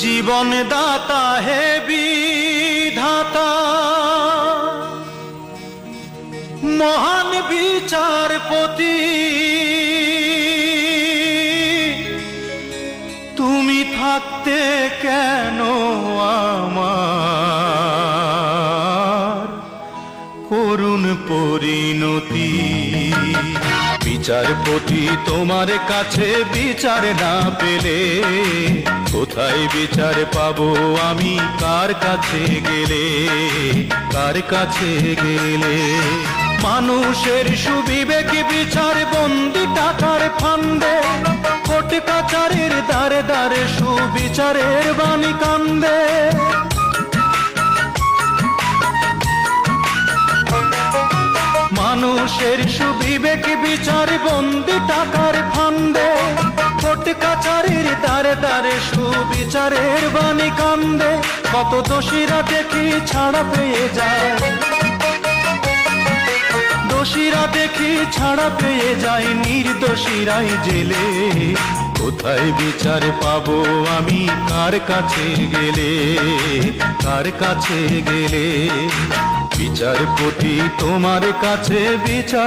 জীবন দাতা হে বিধাতা, মহান বিচারপতি, তুমি থাকতে কেন আমার করুণ পরিণতি। বিচারপতি তোমার কাছে বিচার না পেলে কোথায় বিচার পাবো আমি, কার কাছে গেলে, কার কাছে গেলে। মানুষের সুবিবেক বিচার বন্দি টাকার ফান্দে, কোর্ট কাচারের দ্বারে দ্বারে সুবিচারের বাণী কান্দে। মানুষের সুবিবেক বিচার বন্দি টাকার ফান্দে, কোর্ট কাচারের দ্বারে দ্বারে সুবিচারের বাণী কান্দে। কত দোষীরা দেখি ছাড়া পেয়ে যায়, দোষীরা দেখি ছাড়া পেয়ে যায়, নির্দোষীরাই জেলে। কোথায় বিচার পাবো আমি, কার কাছে গেলে, কার কাছে গেলে। বিচারপতি তোমার কাছে বিচার